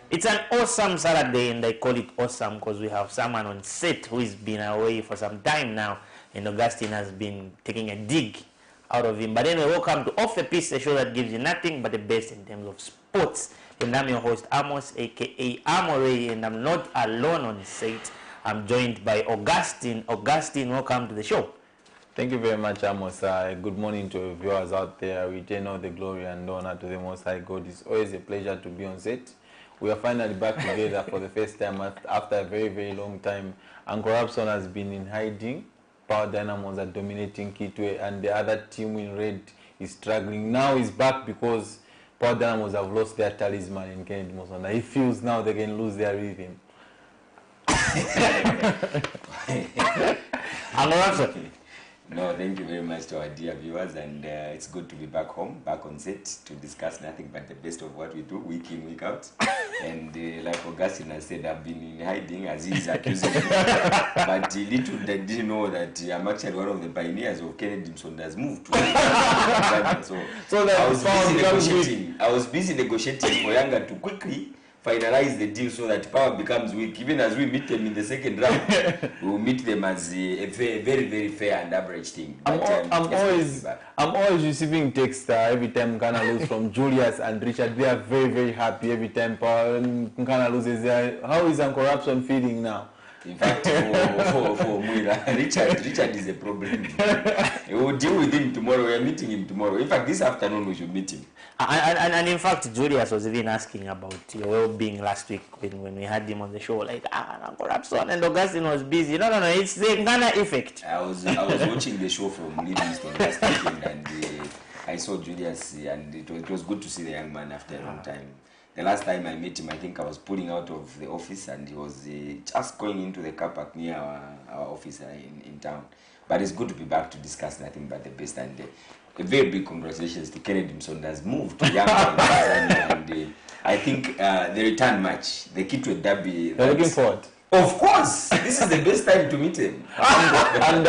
It's an awesome Saturday, and I call it awesome because we have someone on set who has been away for some time now, and Augustine has been taking a dig out of him. But anyway, welcome to Off the Pitch, a show that gives you nothing but the best in terms of sports. And I'm your host, Amos, aka Amore, and I'm not alone on set. I'm joined by Augustine. Augustine, welcome to the show. Thank you very much, Amos. Good morning to viewers out there. We return all the glory and honor to the Most High God. It's always a pleasure to be on set. We are finally back together for the first time after a very, very long time. Uncle Rapson has been in hiding. Power Dynamos are dominating Kitwe, and the other team in red is struggling. Now he's back because Power Dynamos have lost their talisman in Kennedy Musonda. He feels now they can lose their rhythm. Uncle Rapson. No, thank you very much to our dear viewers, and it's good to be back home, back on set to discuss nothing but the best of what we do week in, week out. And like Augustine has said, I've been in hiding as he's accusing me. But little they didn't know that I'm actually one of the pioneers of Kennedy Musonda's move to so I was busy negotiating for Yanga to quickly finalize the deal so that Power becomes weak. Even as we meet them in the second round, we will meet them as a very, very fair and average team. But, I'm always receiving texts every time Nkana loses from Julius and Richard. They are very, very happy every time Power Nkana loses. How is Uncle Rapson feeling now? In fact, for Muira, Richard is a problem. We will deal with him tomorrow. We are meeting him tomorrow. In fact, this afternoon we should meet him. And in fact, Julius was even asking about your well-being last week when we had him on the show. Like, Uncle Rapson and Augustine was busy. No, it's the Ghana effect. I was watching the show from Livingston last weekend, and I saw Julius, and it was good to see the young man after a long time. The last time I met him, I think I was pulling out of the office, and he was just going into the car park near our office in town. But it's good to be back to discuss nothing but the best. And a very big congratulations to Kennedy Musonda's move to Yanga. And I think the return match, the Kitwe Derby. They're looking forward. Of course, this is the best time to meet him. And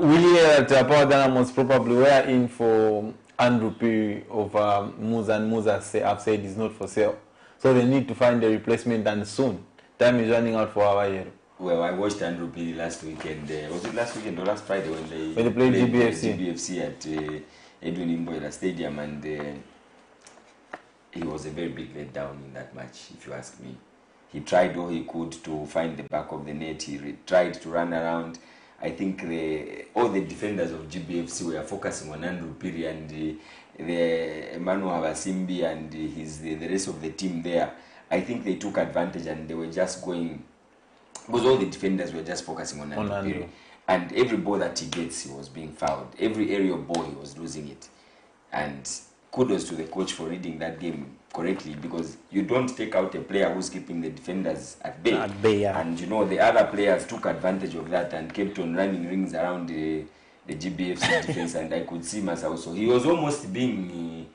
we hear that Power Dynamos probably were in for Andrew Piri of Musa, and Musa have said is not for sale. So they need to find a replacement, and soon. Time is running out for our year. Well, I watched Andrew Piri last weekend. Was it last weekend or last Friday when they played GBFC at Edwin Imboila Stadium, and he was a very big letdown in that match, if you ask me. He tried all he could to find the back of the net. He tried to run around. I think all the defenders of GBFC were focusing on Andrew Piri and the Emmanuel Habasimbi and the rest of the team there. I think they took advantage, and they were just going, because all the defenders were just focusing on Andrew Piri. And every ball that he gets, he was being fouled. Every aerial ball, he was losing it. And kudos to the coach for reading that game correctly, because you don't take out a player who's keeping the defenders at bay. Yeah. And the other players took advantage of that and kept on running rings around the GBFC defense. And I could see Masao. So he was almost being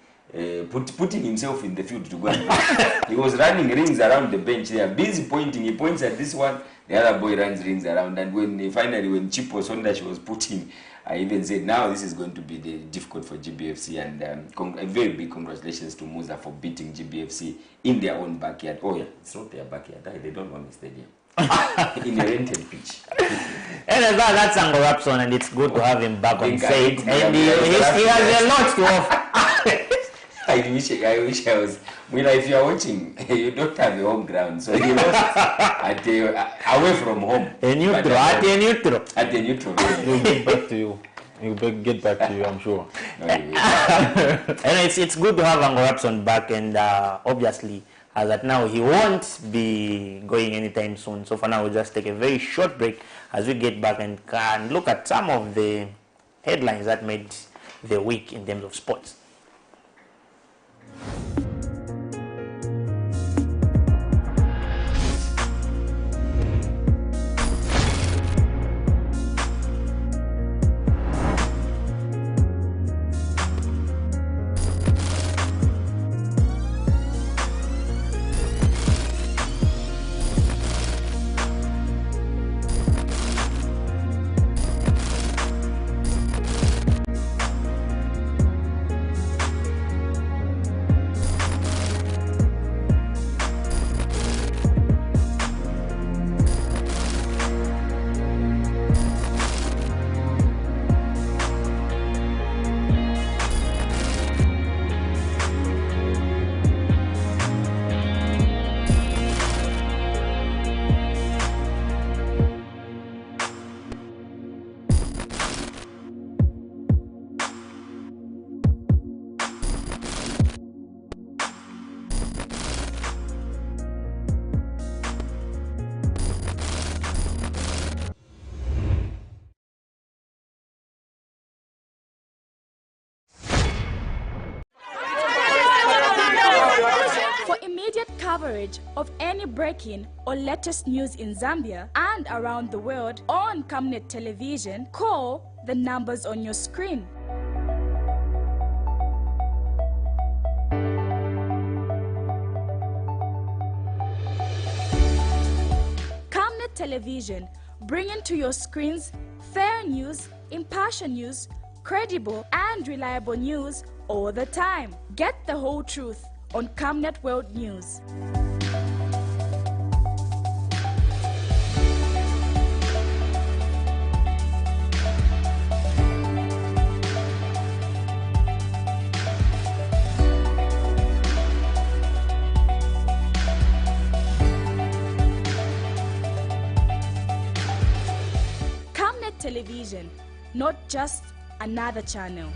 putting himself in the field to go and play. He was running rings around the bench there, busy pointing. He points at this one, the other boy runs rings around. And when Chipo Sondash was put in, I even said, now this is going to be difficult for GBFC. And a very big congratulations to Musa for beating GBFC in their own backyard. Oh yeah, it's not their backyard. They don't own a stadium. In a rented pitch. And that's Uncle Rapson, and it's good to have him back on set. And he has a lot to offer. I wish I was. If you are watching, you don't have a home ground, so you lost away from home. At a neutral. He'll get back to you. He'll get back to you, I'm sure. No, and it's good to have Uncle Rapson back, and obviously, as at now, he won't be going anytime soon. So for now, we'll just take a very short break as we get back and can look at some of the headlines that made the week in terms of sports. coverage of any breaking or latest news in Zambia and around the world on Camnet Television, call the numbers on your screen. Camnet Television, bringing to your screens fair news, impartial news, credible and reliable news all the time. Get the whole truth on Camnet World News. Camnet Television, not just another channel.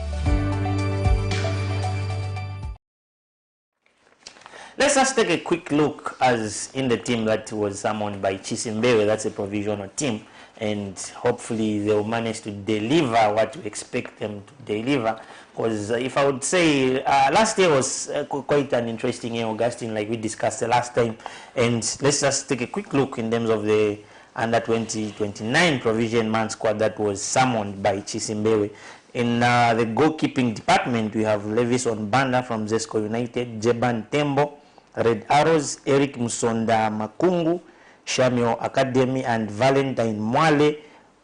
Let's just take a quick look as in the team that was summoned by Chisimbewe. That's a provisional team, and hopefully they'll manage to deliver what we expect them to deliver. Because if I would say last year was quite an interesting year, Augustine, like we discussed the last time. And let's just take a quick look in terms of the under 2029 provision man squad that was summoned by Chisimbewe. In the goalkeeping department, we have Levison Banda from Zesco United, Jeban Tembo, Red Arrows, Eric Musonda Makungu, Shamio Academy, and Valentine Mwale,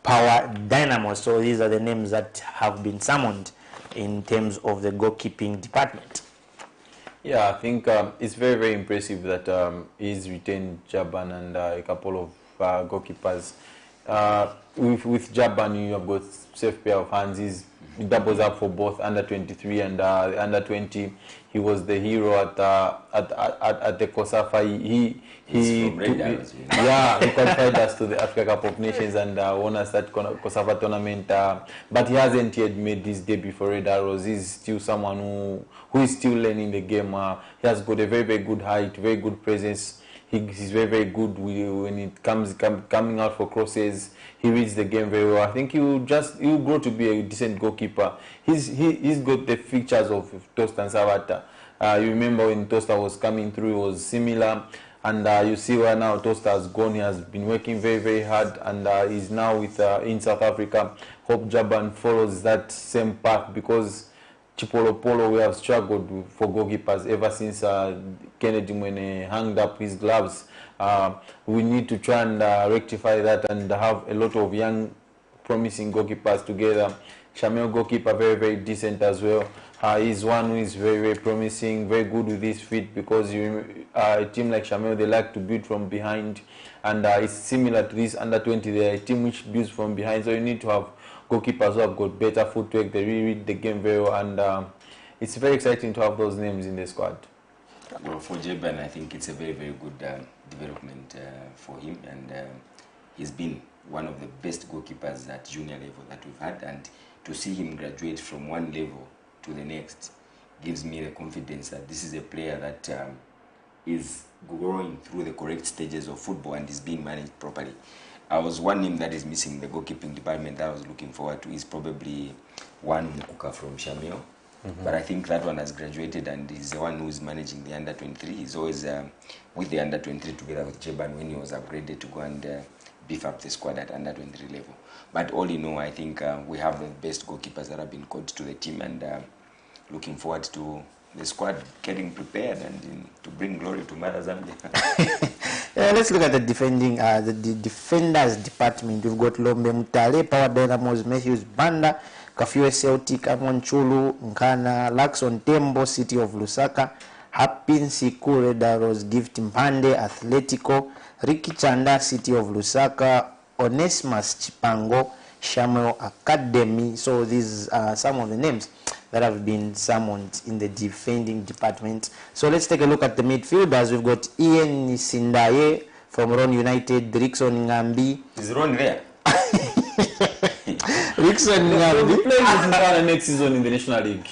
Power Dynamo. So these are the names that have been summoned in terms of the goalkeeping department. Yeah, I think it's very, very impressive that he's retained Jaban and a couple of goalkeepers. With Jaban, you have got safe pair of hands. He doubles up for both under 23 and under 20. He was the hero at the COSAFA. He qualified us to the Africa Cup of Nations and won us that COSAFA tournament. But he hasn't yet made his debut for Red Arrows. He's still someone who is still learning the game. He has got a very, very good height, very good presence. He's very, very good when it coming out for crosses. He reads the game very well. I think he'll grow to be a decent goalkeeper. He's got the features of Tosta and Savata. You remember when Tosta was coming through, it was similar. And you see where now Tosta has gone. He has been working very, very hard, and he's now with in South Africa. Hope Jaban follows that same path, because Chipolo Polo, we have struggled for goalkeepers ever since Kennedy Mwene hanged up his gloves. We need to try and rectify that and have a lot of young, promising goalkeepers together. Shamel goalkeeper, very, very decent as well. He's one who is very, very promising, very good with his feet, because a team like Shamel, they like to build from behind. And it's similar to this under 20, they're a team which builds from behind. So you need to have goalkeepers who have got better footwork, they really read the game very well, and it's very exciting to have those names in the squad. Well, for Jeban, I think it's a very, very good development for him, and he's been one of the best goalkeepers at junior level that we've had, and to see him graduate from one level to the next gives me the confidence that this is a player that is growing through the correct stages of football and is being managed properly. One name that is missing in the goalkeeping department that I was looking forward to is probably one Mukuka from Shamil. But I think that one has graduated and is the one who is managing the under 23. He's always with the under 23 together with Jeban when he was upgraded to go and beef up the squad at under 23 level. But all in all, I think we have the best goalkeepers that have been called to the team, and looking forward to the squad getting prepared and to bring glory to Mother Zambia. Let's look at the defenders department. We've got Lombe Mutale, Power Dynamos, Matthews Banda, Kafiwe Celtic, Amon Chulu, Nkana, Lakson Tembo, City of Lusaka, Hapin Siku, Red Arrows, Gift Mpande, Atletico, Ricky Chanda, City of Lusaka, Onesimus Chipango, Shamel Academy. So these are some of the names that have been summoned in the defending department. So let's take a look at the midfielders. We've got Ian Sindaye from Ron United, Rickson Ngambi. Is Ron there? Rickson Ngambi. We play next season in the National League.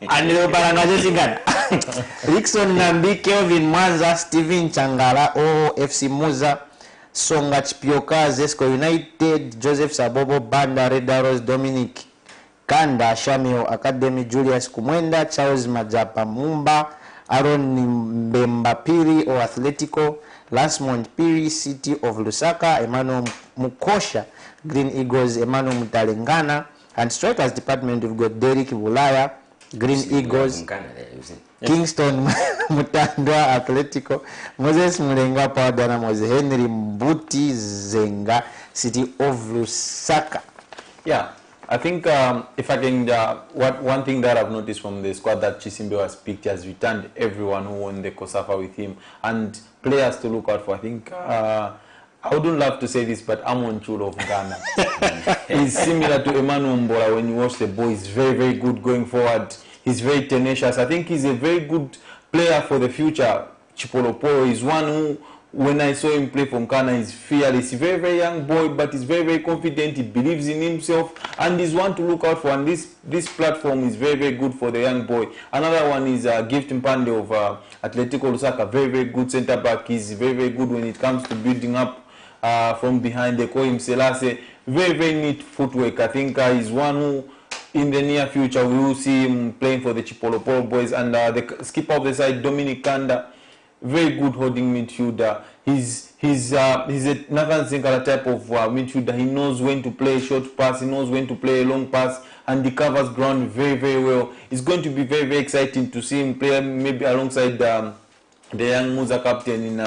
And Rickson Ngambi, Kelvin Mwanza, Steven Changala, FC Muza, Songa Chipioka, Zesco United, Joseph Sabobo, Banda, Red Arrows, Dominic Kanda, Shamio Academy, Julius Kumwenda, Charles Majapa Mumba, Aaron Mbembapiri of Atletico, Lance Montpiri, City of Lusaka, Emmanuel Mukosha, Green Eagles, Emmanuel Mutalengana, and strikers department we've got Derek Bulaya, Green Eagles, Kingston Mutandwa, Atletico, Moses Mulenga, Power Dynamos, Henry Mbuti Zenga, City of Lusaka. Yeah, I think if I can, one thing that I've noticed from the squad that Chisimbe has picked, he has returned everyone who won the COSAFA with him, and players to look out for. I think I wouldn't love to say this, but Amon Chulo of Ghana is similar to Emmanuel Mbola when you watch the boy. He's very, very good going forward. He's very tenacious. I think he's a very good player for the future. Chipolopolo is one who, when I saw him play from Ghana, he's fearless. He's a very, very young boy, but he's very, very confident. He believes in himself, and he's one to look out for. And this platform is very, very good for the young boy. Another one is Gift Mpande of Atletico Lusaka, very, very good centre back. He's very, very good when it comes to building up from behind. They call him Selase. Very, very neat footwork. I think he's one who, in the near future, we will see him playing for the Chipolopolo boys. And the skipper of the side, Dominic Kanda, very good holding midfielder. He's a Nathan Zinkala type of midfielder. He knows when to play a short pass, he knows when to play a long pass, and he covers ground very, very well. It's going to be very, very exciting to see him play maybe alongside the young Musa captain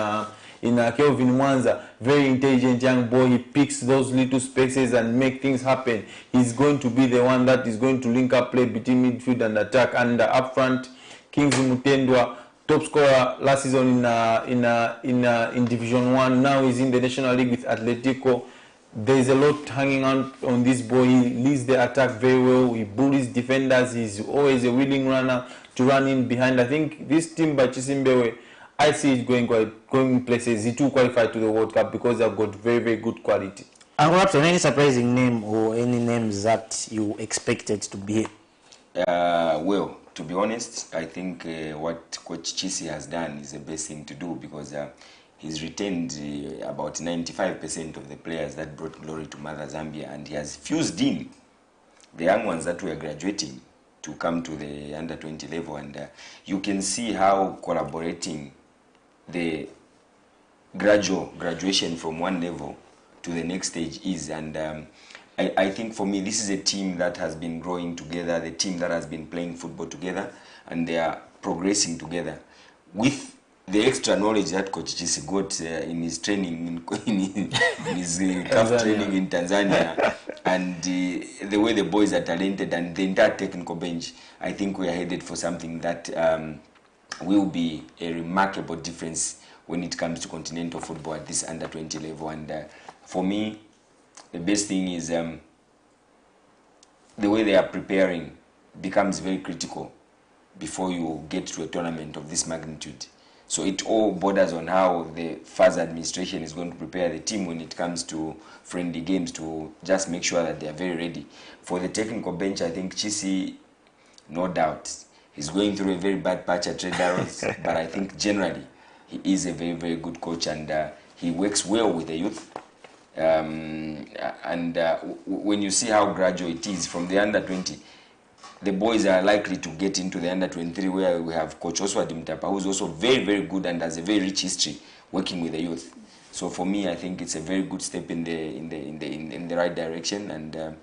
in Kelvin Mwanza. Very intelligent young boy. He picks those little spaces and make things happen. He's going to be the one that is going to link up play between midfield and attack. And up front, Kingsley Mutendwa, top scorer last season in Division 1. Now he's in the National League with Atletico. There's a lot hanging on this boy. He leads the attack very well. He bullies defenders. He's always a willing runner to run in behind. I think this team by Chisimbewe, I see it going places. He too qualified to the World Cup because they've got very, very good quality. And perhaps any surprising name or any names that you expected to be here? Well, to be honest, I think what Coach Chisi has done is the best thing to do, because he's retained about 95% of the players that brought glory to Mother Zambia, and he has fused in the young ones that were graduating to come to the under-20 level, and you can see how collaborating the gradual graduation from one level to the next stage is. And I think for me, this is a team that has been growing together, the team that has been playing football together, and they are progressing together with the extra knowledge that Coach Chisi got in his training, in his CAF training in Tanzania, and the way the boys are talented and the entire technical bench. I think we are headed for something that will be a remarkable difference when it comes to continental football at this under-20 level. And for me, the best thing is the way they are preparing becomes very critical before you get to a tournament of this magnitude. So it all borders on how the FAS administration is going to prepare the team when it comes to friendly games, to just make sure that they are very ready. For the technical bench, I think Chisi, no doubt, he's going through a very bad patch at Red Arrows, but I think generally he is a very, very good coach, and he works well with the youth. When you see how gradual it is from the under-20, the boys are likely to get into the under-23, where we have Coach Oswald Mtapa, who's also very, very good and has a very rich history working with the youth. So for me, I think it's a very good step in the right direction, and there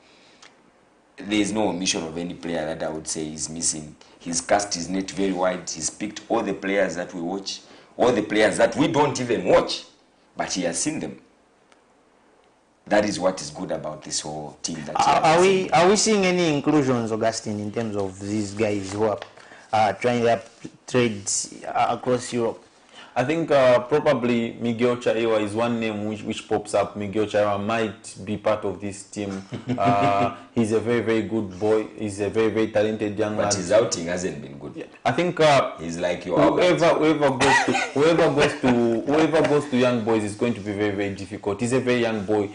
is no omission of any player that I would say is missing. He's cast his net very wide. He's picked all the players that we watch, all the players that we don't even watch, but he has seen them. That is what is good about this whole team. That are we seeing any inclusions, Augustine, in terms of these guys who are trying their trades across Europe? I think probably Miguel Chaiwa is one name which pops up. Miguel Chaiwa might be part of this team. He's a very, very good boy. He's a very, very talented young man. But his outing hasn't been good. Yeah. I think he's like your whoever goes to young boys is going to be very, very difficult. He's a very young boy.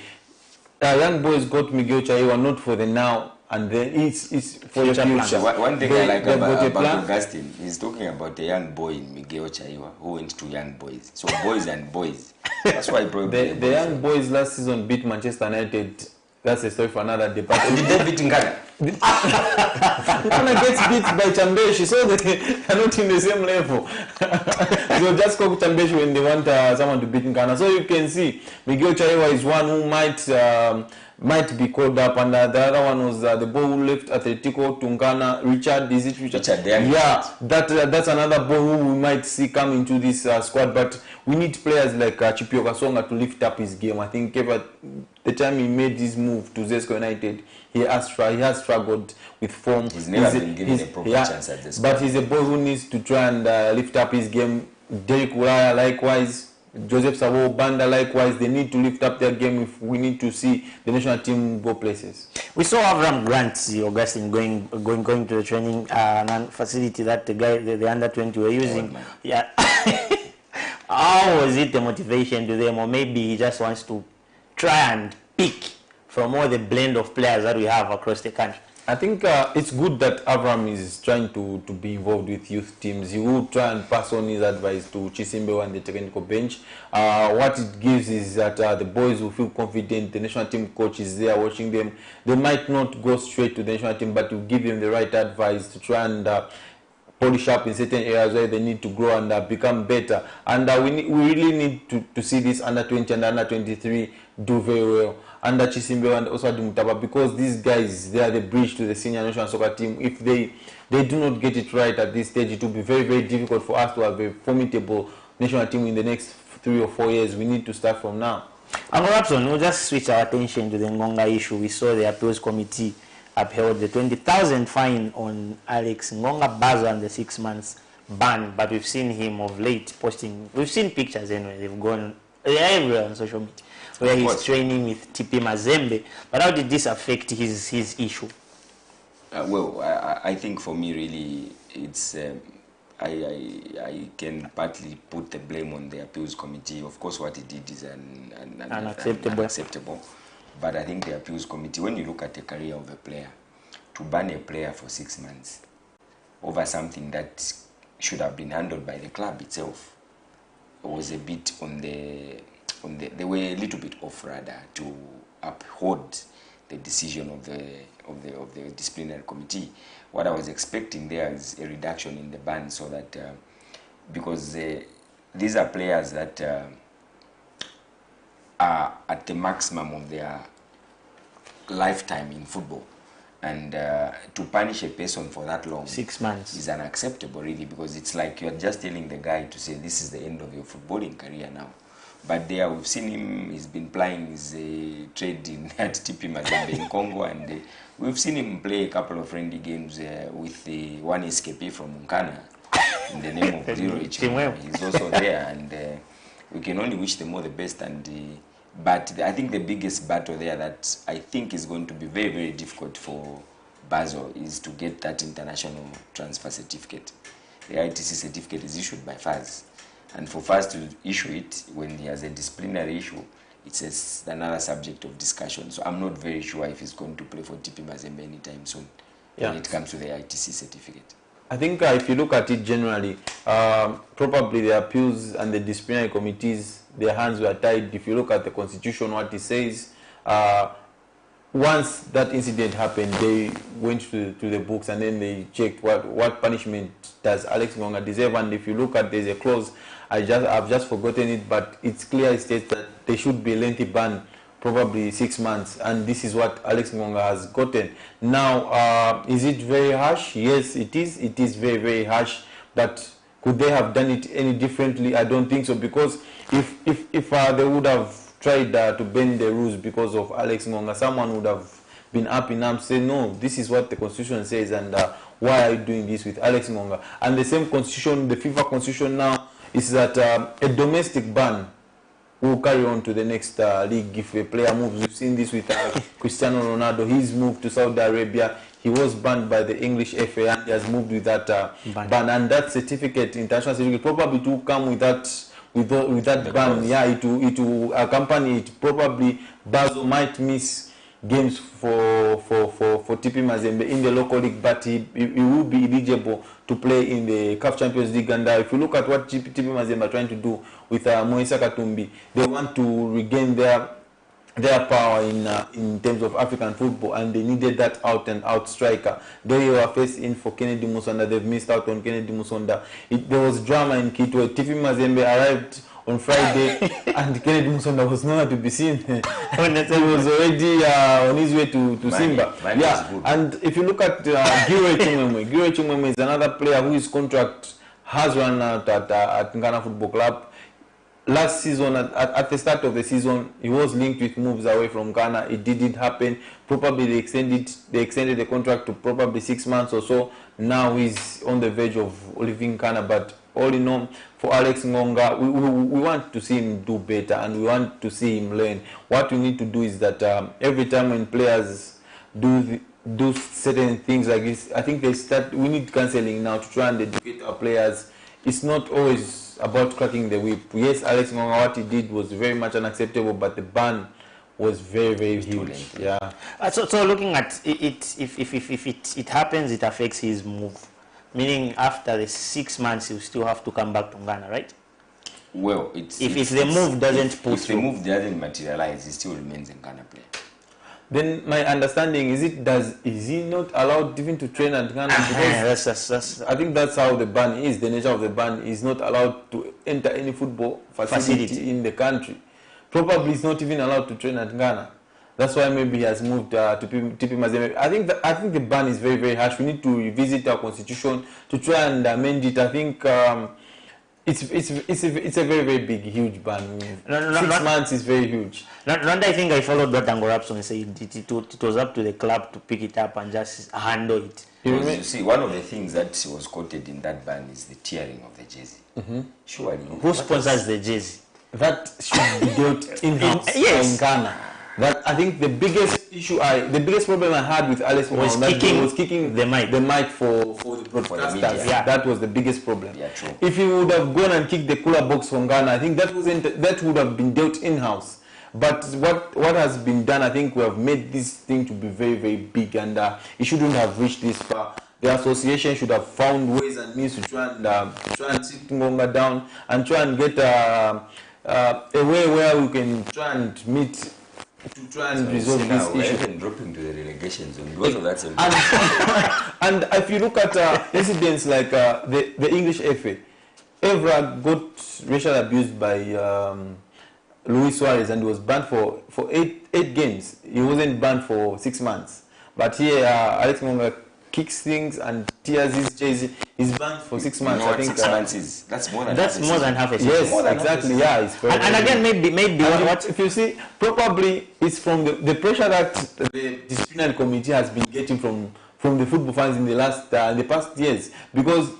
Young boys got Miguel Chaiwa not for the now, and then it's for the future. One thing I like about Augustine, he's talking about a young boy in Miguel Chaiwa who went to young boys. So boys and boys. That's why probably the young boys last season beat Manchester United that's a story for another day. But Did they beat Nkana? Nkana gets beat by Chambeshi, so they're not in the same level. So just call Chambeshi when they want someone to beat Nkana. So you can see Miguel Chaiwa is one who might be called up, and the other one was the boy who left Atletico to Nkana. Richard, is it Richard? Yeah, that's another boy who we might see come into this squad. But we need players like Chipioka Songa to lift up his game. I think the time he made his move to Zesco United, he has struggled with form. He's never been given a proper chance at this. But he's a boy who needs to try and lift up his game. Derek Ulaya likewise. Joseph Sabo Banda likewise, they need to lift up their game if we need to see the national team go places. We saw Avram Grant, Augustine, going to the training facility that the under 20 were using. Yeah. How was it the motivation to them, or maybe he just wants to try and pick from all the blend of players that we have across the country? I think it's good that Avram is trying to be involved with youth teams. He will try and pass on his advice to Chisimbe and the technical bench. What it gives is that the boys will feel confident. The national team coach is there watching them. They might not go straight to the national team, but will give them the right advice to try and polish up in certain areas where they need to grow and become better. And we really need to see this under 20 and under 23 do very well under Chisimbe and also Mutaba, because these guys, they are the bridge to the senior national soccer team. If they do not get it right at this stage, it will be very, very difficult for us to have a formidable national team in the next 3 or 4 years. We need to start from now. And perhaps we'll just switch our attention to the Ngonga issue. We saw the appeals committee upheld the 20,000 fine on Alex Ngonga Bazo and the 6 months ban, but we've seen him of late posting, we've seen pictures anyway, they've gone everywhere on social media, where he's training with TP Mazembe. But how did this affect his issue? Well, I think for me really it's I can partly put the blame on the appeals committee. Of course what he did is unacceptable. But I think the appeals committee, when you look at the career of a player, to ban a player for 6 months over something that should have been handled by the club itself was a bit they were a little bit off radar to uphold the decision of the disciplinary committee. What I was expecting there is a reduction in the ban, so that because these are players that are at the maximum of their lifetime in football, and to punish a person for that long, 6 months, is unacceptable really, because it's like you're just telling the guy to say this is the end of your footballing career now. But there we've seen him, he's been playing his trade at TP Mazembe in Congo, and we've seen him play a couple of friendly games with the one escapee from Nkana in the name of Leroy. He's also there, and we can only wish them all the best. And but I think the biggest battle there that I think is going to be very, very difficult for Bazo is to get that international transfer certificate. The ITC certificate is issued by FAS. And for FAS to issue it when he has a disciplinary issue, it's another subject of discussion. So I'm not very sure if he's going to play for TP Mazembe anytime soon when it comes to the ITC certificate. I think if you look at it generally, probably the appeals and the disciplinary committees, their hands were tied. If you look at the constitution, what it says, once that incident happened, they went to the books and then they checked what punishment does Alex Ngonga deserve. And if you look at, there's a clause, I've just forgotten it, but it's clear, it states that there should be a lengthy ban, probably 6 months, and this is what Alex Ngonga has gotten. Now, is it very harsh? Yes, it is. It is very, very harsh, but could they have done it any differently? I don't think so, because if they would have tried to bend the rules because of Alex Ngonga, someone would have been up in arms saying, no, this is what the constitution says, and why are you doing this with Alex Ngonga? And the same constitution, the FIFA constitution now, is that a domestic ban will carry on to the next league if a player moves. We've seen this with Cristiano Ronaldo. He's moved to Saudi Arabia. He was banned by the English FA and he has moved with that ban. And that certificate, international certificate, probably to come with that ban. Yeah, it will accompany it. Probably Bazo might miss games for TP Mazembe in the local league, but he will be eligible to play in the CAF Champions League. And if you look at what TP Mazembe are trying to do with Moisa Katumbi, they want to regain their their power in terms of African football, and they needed that out and out striker. They were faced in for Kennedy Musonda. They've missed out on Kennedy Musonda. There was drama in Kitwe. Tiffy Mazembe arrived on Friday and Kennedy Musonda was nowhere to be seen. He was already on his way to Simba. And if you look at Gire Chumwemwe is another player whose contract has run out at Ghana Football Club. Last season, at the start of the season, he was linked with moves away from Ghana. It didn't happen. Probably they extended the contract to probably 6 months or so. Now he's on the verge of leaving Ghana. But all in all, for Alex Ngonga, we want to see him do better and we want to see him learn. What we need to do is that every time when players do certain things like this, I think we need counseling now to try and educate our players. It's not always about cracking the whip. Yes, Alex Ngonga, what he did was very much unacceptable, but the ban was very, very huge. Yeah. So looking at it, if it happens, it affects his move. Meaning after the 6 months, he'll still have to come back to Ghana, right? Well, if the move doesn't push through. If the move doesn't materialize, he still remains in Ghana player. Then my understanding is is he not allowed even to train at Ghana? Because I think that's how the ban is. The nature of the ban is not allowed to enter any football facility in the country. Probably he's not even allowed to train at Ghana. That's why maybe he has moved to TP Mazembe. I think the ban is very, very harsh. We need to revisit our constitution to try and amend it. I think it's a very, very big, huge ban. 6 months is very huge. I think I followed what Ango Rapson said. It was up to the club to pick it up and just handle it. You see, one of the things that was quoted in that ban is the tearing of the jersey. Surely. Who sponsors the jersey? That should be dealt in-house in Ghana. That I think the biggest issue, the biggest problem I had with Alex was kicking the mic for the broadcasters. Yeah. That was the biggest problem. Yeah, true. If he would have gone and kicked the cooler box from Ghana, I think that would have been dealt in-house. But what has been done, I think we have made this thing to be very, very big, and it shouldn't have reached this far. The association should have found ways and means to try and sit Ngonga down and try and get a way where we can try and meet to try and resolve this issue. Even dropping to the relegation zone because of that. And if you look at incidents like the English FA, Evra got racial abused by Luis Suarez and was banned for 8 games. He wasn't banned for 6 months. But here, Alex Ngonga kicks things and tears his jersey. He's banned for 6 months. I think 6 months is that's more than half a season. Yes, exactly. Yeah, it's very, and again, maybe what if you see, probably it's from the pressure that the disciplinary committee has been getting from the football fans in the past years, because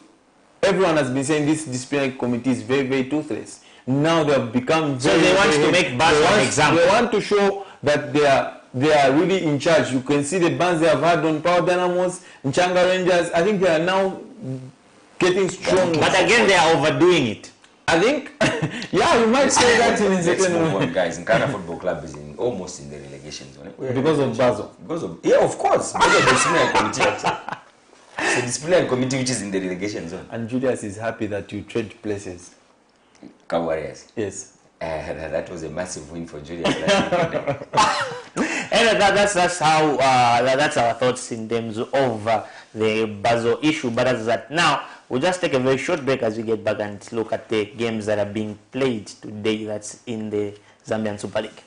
everyone has been saying this disciplinary committee is very, very toothless. Now they have become very, so they want to make Bazo an example. They want to show that they are really in charge. You can see the bans they have had on Power Dynamos, Nchanga Rangers. I think they are now getting strong. But again, they are overdoing it. I think, yeah, you might say that in a second way. Guys, Ghana Football Club is almost in the relegation zone. Because of Bazo. Of course. Because of the disciplinary committee. It's the disciplinary committee which is in the relegation zone. And Julius is happy that you trade places. Warriors. Yes. That was a massive win for Julius. And that's how that's our thoughts in terms of the Bazo issue. But as that now, we'll just take a very short break as we get back and look at the games that are being played today. That's in the Zambian Super League.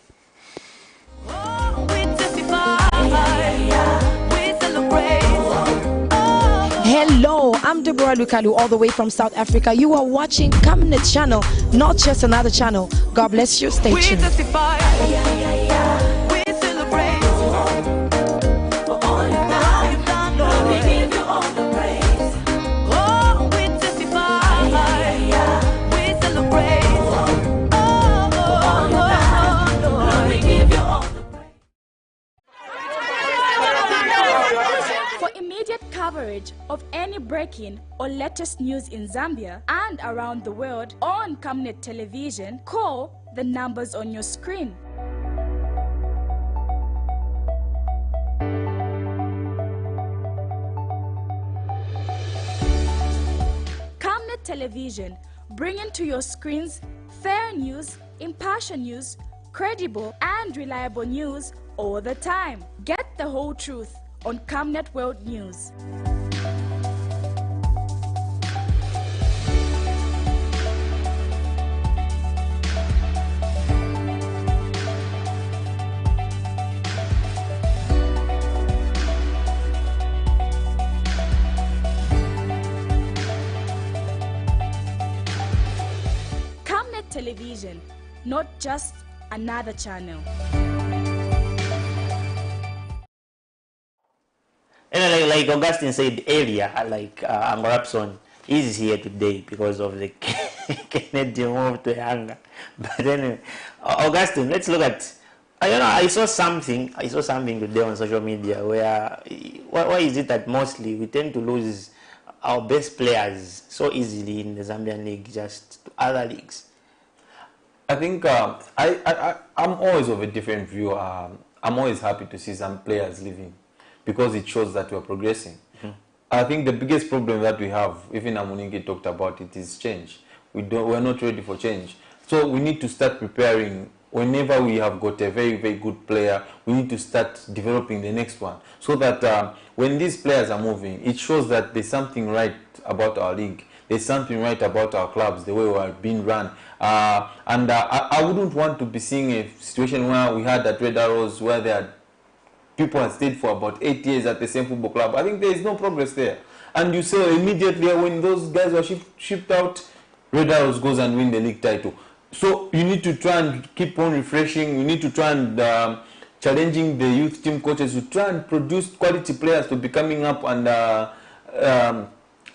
Hello, I'm Deborah Lukalu, all the way from South Africa. You are watching Camnet Channel, not just another channel. God bless you. Stay tuned. We testify. We celebrate. For all you've done, Lord, we give you all the praise. Oh, we testify. We celebrate. Oh, for all you've done, Lord, we give you all the praise. For immediate coverage of any breaking or latest news in Zambia and around the world on Camnet Television, call the numbers on your screen. Camnet Television, bringing to your screens fair news, impartial news, credible and reliable news all the time. Get the whole truth on Camnet World News. Camnet Television, not just another channel. And like Augustine said earlier, Ango Rapson is here today because of the Kennedy move to Yanga. But anyway, Augustine, let's look at. I saw something today on social media where why is it that mostly we tend to lose our best players so easily in the Zambian league just to other leagues? I think I'm always of a different view. I'm always happy to see some players leaving because it shows that we're progressing. I think the biggest problem that we have, even Amuningi talked about it, is change. We're not ready for change. So we need to start preparing. Whenever we have got a very, very good player, we need to start developing the next one. So that when these players are moving, it shows that there's something right about our league. There's something right about our clubs, the way we are being run. I wouldn't want to be seeing a situation where we had at Red Arrows where there are people have stayed for about 8 years at the same football club. I think there is no progress there. And you saw immediately when those guys were shipped out, Red Arrows goes and win the league title. So you need to try and keep on refreshing. You need to try and challenging the youth team coaches to try and produce quality players to be coming up and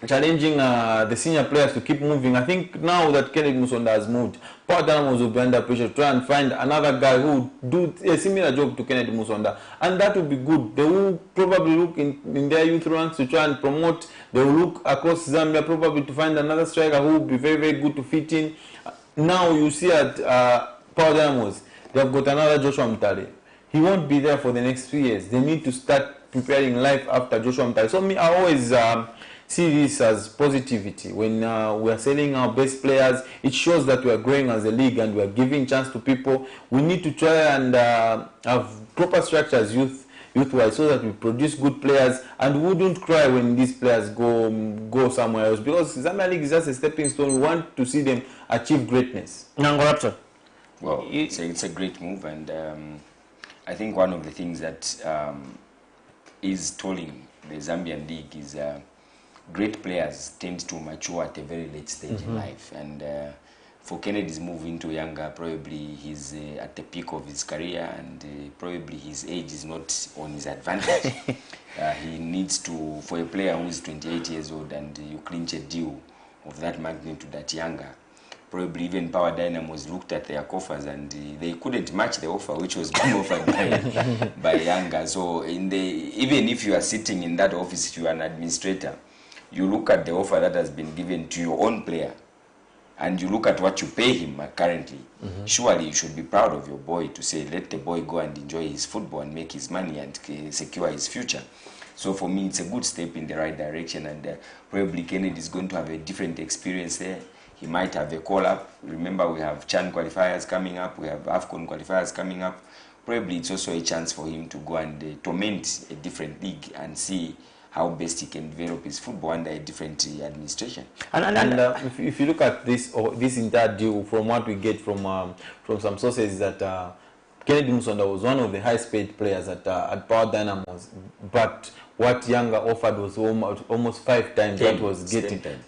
challenging the senior players to keep moving. I think now that Kennedy Musonda has moved, Power Dynamos will be under pressure to try and find another guy who will do a similar job to Kennedy Musonda. And that will be good. They will probably look in their youth ranks to try and promote. They will look across Zambia probably to find another striker who will be very, very good to fit in. Now you see at Power Dynamos, they have got another Joshua Mutale. He won't be there for the next 3 years. They need to start preparing life after Joshua Mutale. So I always see this as positivity. When we are selling our best players, it shows that we are growing as a league and we are giving chance to people. We need to try and have proper structures youth-wise so that we produce good players and we wouldn't cry when these players go somewhere else, because Zambia League is just a stepping stone. We want to see them achieve greatness. Well, it's a great move, and I think one of the things that is tolling the Zambian League is great players tend to mature at a very late stage in life, and for Kennedy's move into Yanga, probably he's at the peak of his career, and probably his age is not on his advantage. He needs to, for a player who is 28 years old and you clinch a deal of that magnitude at Yanga, probably even Power Dynamos looked at their coffers and they couldn't match the offer which was being offered by Yanga. So even if you are sitting in that office, if you are an administrator, you look at the offer that has been given to your own player and you look at what you pay him currently. Surely you should be proud of your boy to say, let the boy go and enjoy his football and make his money and secure his future. So for me, it's a good step in the right direction, and probably Kennedy is going to have a different experience there. He might have a call-up. Remember, we have CHAN qualifiers coming up. We have AFCON qualifiers coming up. Probably it's also a chance for him to go and torment a different league and see how best he can develop his football under a different administration. And if you look at this entire deal, from what we get from some sources, that Kennedy Musonda was one of the highest paid players at Power Dynamos, but what Yanga offered was almost 5 times what was getting. 10 times.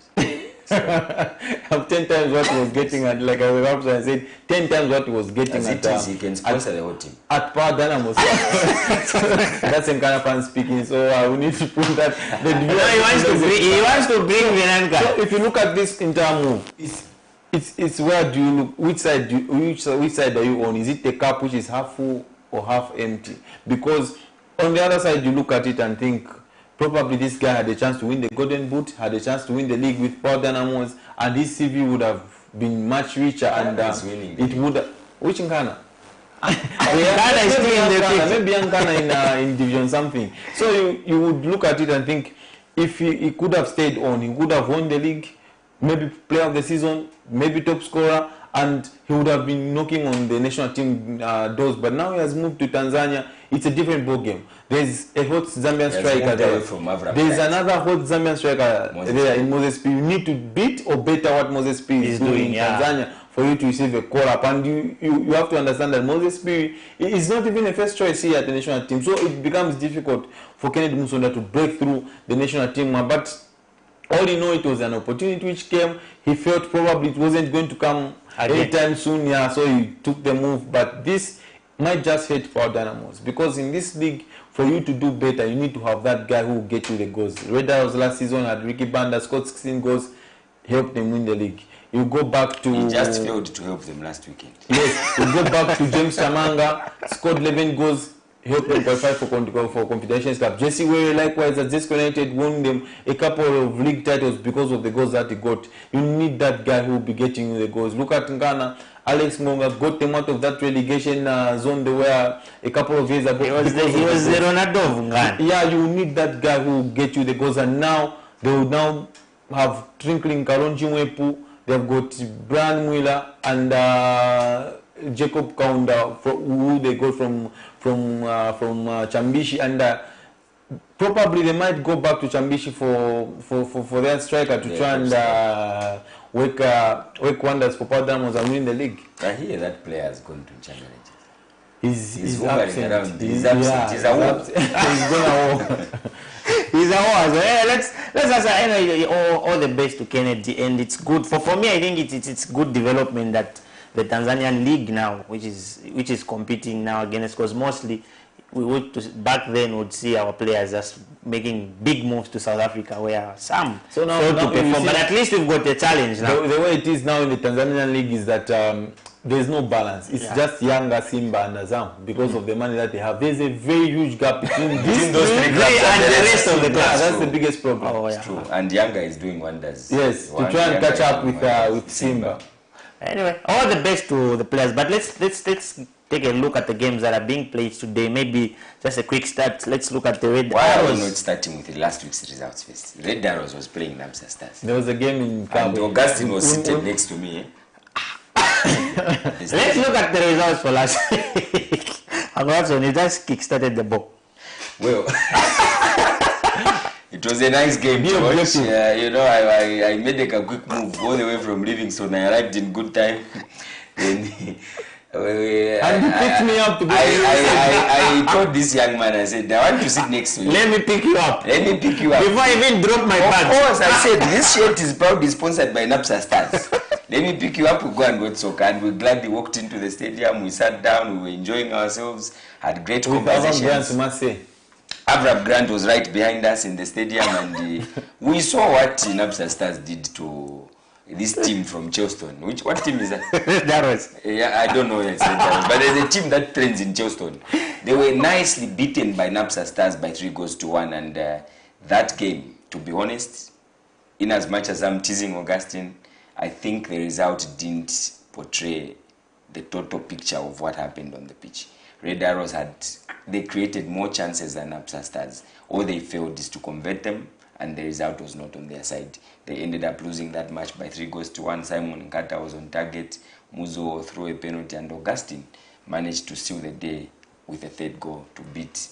10 times what he was getting at, like I said, 10 times what he was getting he can sponsor the whole team. At Power Dynamos. That's Nkana fan speaking, so we need to put that. He wants to bring Venanka. So if you look at this entire move, it's where do you look? Which side are you on? Is it the cup which is half full or half empty? Because on the other side, you look at it and think, probably this guy had a chance to win the Golden Boot, had a chance to win the league with Power Dynamos, and his CV would have been much richer, and it would have... Which Nkana? Nkana is still in the picture. Maybe Nkana in Division something. So you would look at it and think, if he could have stayed on, he would have won the league, maybe player of the season, maybe top scorer, and he would have been knocking on the national team doors. But now he has moved to Tanzania. It's a different ball game. There's a hot Zambian striker there. There's another hot Zambian striker there in Moses P. You need to beat or better what Moses P is doing in Tanzania for you to receive a call up. And you have to understand that Moses P is not even a first choice here at the national team. So it becomes difficult for Kennedy Musonda to break through the national team. But all in all, it was an opportunity which came. He felt probably it wasn't going to come anytime soon, so he took the move. But this might just hurt Power Dynamos, because in this league, for you to do better, you need to have that guy who will get you the goals. Red Arrows last season had Ricky Banda, scored 16 goals, helped them win the league. You go back to... He just failed to help them last weekend. Yes, you go back to James Chamanga, scored 11 goals, helped them qualify for Confederations Cup. Jesse Were likewise at Zesco United won them a couple of league titles because of the goals that he got. You need that guy who will be getting you the goals. Look at Ngana. Alex Monga got them out of that relegation zone they were a couple of years ago. He was the Ronaldo of Ngana. Yeah, you need that guy who will get you the goals. And now they will now have Trinkling Kalonji Mwepu. They've got Brian Mwila and Jacob Kaunda, who they got from Chambishi, and probably they might go back to Chambishi for their striker to try and work wonders for Power Dynamos and win the league. I hear that player has gone to Champions. He's absent. absent. He's absent. He's absent. He's going He's a horse. Let's answer anyway. All the best to Kennedy, and it's good for me. I think it's good development that the Tanzanian league now, which is competing now against, because mostly we would back then would see our players just making big moves to South Africa, where some failed to perform. But at least we've got a challenge now. The way it is now in the Tanzanian league is that there's no balance. It's just Yanga, Simba, and Azam because of the money that they have. There's a very huge gap between these those three clubs and the rest of the clubs. That's the biggest problem. Oh, yeah. It's true. And Yanga is doing wonders. Yes, to try and catch up with Simba. Anyway, all the best to the players. But let's take a look at the games that are being played today. Maybe just a quick start. Let's look at the Red Why are we Arrows. not starting with the last week's results first? Red Arrows was playing Namsa Stars. There was a game in And Kabwe. Augustine was seated next to me. Let's look at the results for last week. And also, he just kick-started the ball. Well, it was a nice game to watch. I made a quick move all the way from Livingston. I arrived in good time. And you picked me up to be I told this young man, I said, I want to sit next to you. Let me pick you up. Let me pick you up. Before I even drop my Of bag. course, I said, this shirt is proudly sponsored by Napsa Stars. Let me pick you up, we go and watch soccer. And we gladly walked into the stadium. We sat down, we were enjoying ourselves, had great conversations. Avram Grant was right behind us in the stadium, and we saw what Napsa Stars did to this team from Chelston. What team is that? That was. Yeah, I don't know yet. But there's a team that plays in Chelston. They were nicely beaten by Napsa Stars by 3-1. And that game, to be honest, in as much as I'm teasing Augustine, I think the result didn't portray the total picture of what happened on the pitch. Red Arrows they created more chances than Napsa Stars. All they failed is to convert them, and the result was not on their side. They ended up losing that match by 3-1. Simon Nkata was on target. Muzo threw a penalty, and Augustine managed to seal the day with a third goal to beat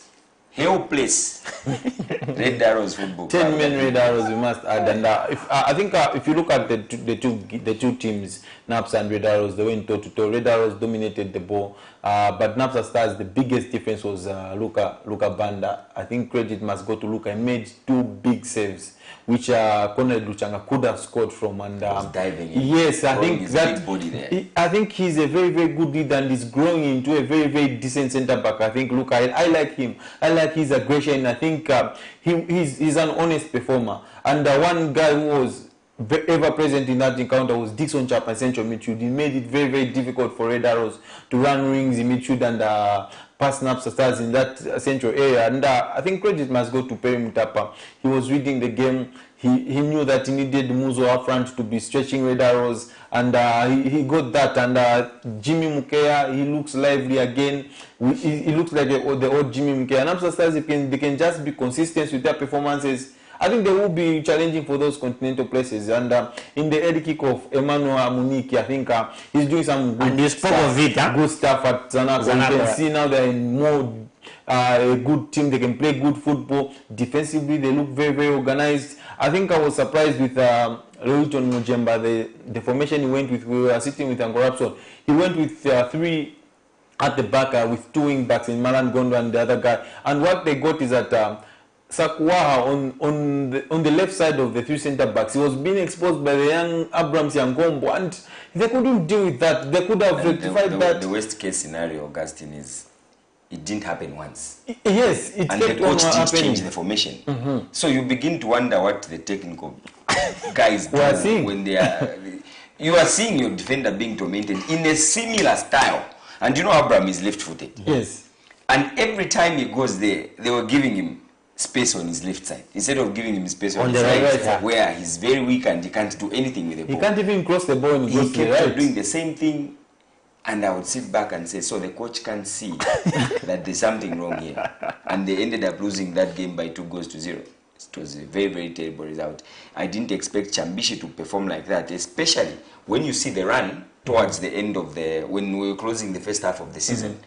helpless Red Arrows football. 10 men Red Arrows, we must add. And I think if you look at the two teams, Napsa and Red Arrows, they went toe-to-toe. Red Arrows dominated the ball, but Napsa Stars, the biggest difference was Luka Banda. I think credit must go to Luka. He made 2 big saves, which Conrad Luchanga could have scored from. And diving in, yes, I think his that big body there. I think he's a very, very good leader and is growing into a very, very decent centre back. I think Luka, I like him. I like his aggression. I think he's an honest performer. And one guy who was ever present in that encounter was Dixon Chapman, central midfield. He made it very, very difficult for Red Arrows to run rings in midfield and pass Napsa Stars in that central area. And I think credit must go to Perry Mutapa. He was reading the game. He knew that he needed Muzo up front to be stretching Red Arrows, and he got that. And Jimmy Mukea, he looks lively again. He looks like the old Jimmy Mukea. Napsa Stars, they can just be consistent with their performances. I think they will be challenging for those continental places. And in the early kickoff, Emmanuel Amuniki, I think he's doing some good And you spoke stuff, of it, huh? good stuff at Zanaco. You Zanaco, can see now they're in more a good team. They can play good football. Defensively, they look very, very organized. I think I was surprised with Lewington Mujemba, the formation he went with. We were sitting with Angorapson. He went with 3 at the back with 2 wing backs in Malan Gondo and the other guy. And what they got is that Sakwaha on the left side of the 3 centre backs, he was being exposed by the young Abrams Yankombo, and they couldn't deal with that. They could have rectified that. The worst case scenario, Augustine, is it didn't happen once. Yes, it And the kept on coach didn't happening. change the formation. So you begin to wonder what the technical guys We are do seeing. when they are. You are seeing your defender being tormented in a similar style. And you know Abraham is left-footed. Yes. And every time he goes there, they were giving him space on his left side instead of giving him space on On his the right, right side. where he's very weak and he can't do anything with the He ball. can't even cross the ball and He goes to the kept on right. doing the same thing, and I would sit back and say, so the coach can't see that there's something wrong here. And they ended up losing that game by 2-0. It was a very, very terrible result. I didn't expect Chambishi to perform like that, especially when you see the run towards the end of when we were closing the first half of the season.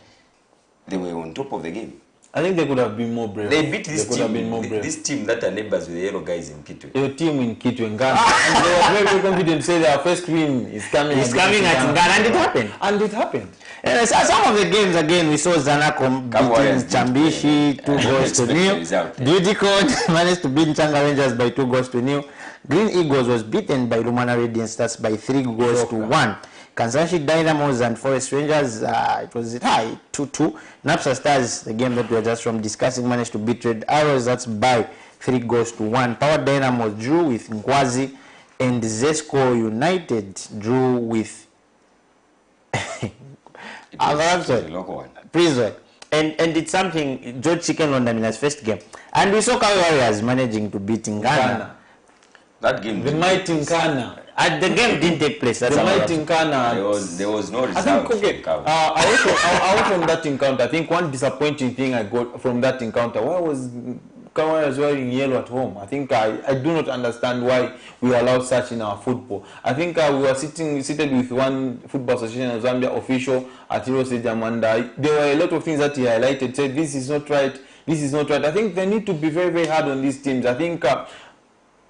They were on top of the game. I think they could have been more brave. They beat this They could have been team, more brave. this team that are neighbors with the yellow guys in Kitwe. Your team in Kitwe in Ghana. And they were very, very confident to say their first win is coming. It's coming at Ghana, and it happened. And it happened. Some of the games again, we saw Zanaco Warriors beating did Chambishi 2 goals to unexpected nil. result, yeah. Beauty Code managed to beat Changa Rangers by 2 goals to nil. Green Eagles was beaten by Lumana Radiant Stars by 3 goals to 1. Kansanshi Dynamos and Forest Rangers, it was high 2-2. Napsa Stars, the game that we were just from discussing, managed to beat Red Arrows. That's by 3 goals to 1. Power Dynamos drew with Nkwazi, and Zesco United drew with It was a local one. Prison. And it's something George Chicken Londamina's first game. And we saw Kawi Warriors managing to beat Ghana. Ghana. That game. The mighty in Ghana. And the game didn't take place. That's The how mighty in Ghana. There was no I result. think, okay, from Kawi. I was from that encounter. I think one disappointing thing I got from that encounter, why was Kawhi was wearing yellow at home? I think I do not understand why we allow such in our football. I think we were seated with one football association of Zambia official at Hero Stadium, and there were a lot of things that he highlighted, said this is not right, this is not right. I think they need to be very, very hard on these teams. I think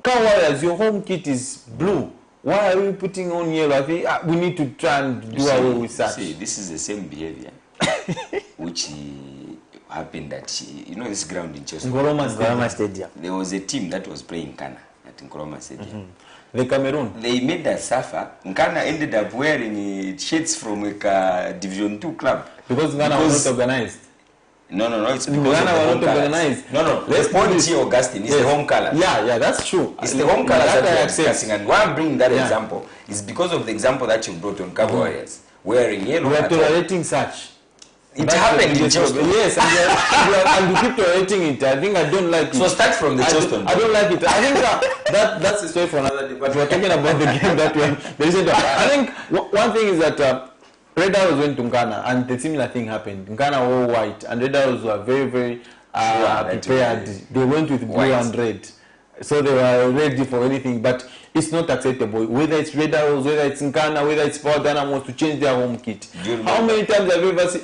Warriors, your home kit is blue. Why are we putting on yellow? I think we need to try and do away with such. See, this is the same behavior which happened at this ground in Chelsea. Ngoroma Stadium. There was a team that was playing Nkana at Nkrumah Stadium. The Cameroon. They made us suffer. Nkana ended up wearing shirts from a Division 2 club. Because Ghana was not organized. No, it's because Ghana of the were home not colours. organized. No. Let's The point do this. here, Augustine, is the home colours. Yeah, that's true. It's the home colours that I we're accept. discussing. And why I'm bringing that Yeah. example is because of the example that you brought on Cabo Warriors, wearing yellow. We are at home. tolerating such. It That's happened the in biggest Chelsea. problem. Yes, and we keep tolerating it. I think I don't like it. So start from the Chelsea. I don't like it. I think that's a story for another day. But we're talking about the game that we are. I think one thing is that Red Arrows went to Ghana, and the similar thing happened. Ghana wore white, and Red Arrows were very, very prepared. They went with blue White. and red, so they were ready for anything. But it's not acceptable. Whether it's Red Arrows, whether it's Ghana, whether it's Power Dynamos, to change their home kit. Do you How remember? many times have you ever seen?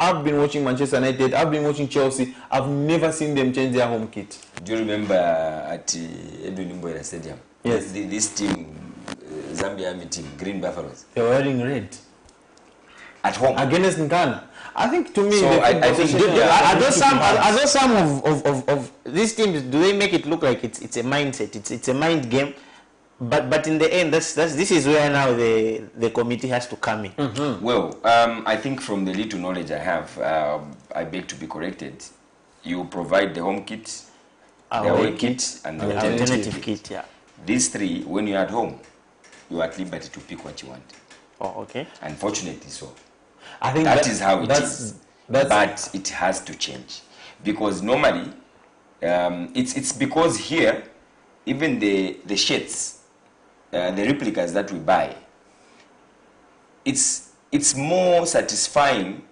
I've been watching Manchester United. I've been watching Chelsea. I've never seen them change their home kit. Do you remember at Edwin Mboera Stadium? Yes. This team, Zambia Army team, Green Buffaloes, They were wearing red at home. against Ghana. I think to me, So the I football think- association Are those should some? have- Are those some of these teams? Do they make it look like it's a mindset? It's a mind game, but in the end, this is where now the committee has to come in. Well, I think from the little knowledge I have, I beg to be corrected. You provide the home kit, the away kit, and the The alternative kit, yeah. These three, when you're at home, you are at liberty to pick what you want. Oh, okay. Unfortunately, so. I think That is how it that's, is. That's But it has to change. Because normally, it's because here, even the shirts, the replicas that we buy, it's more satisfying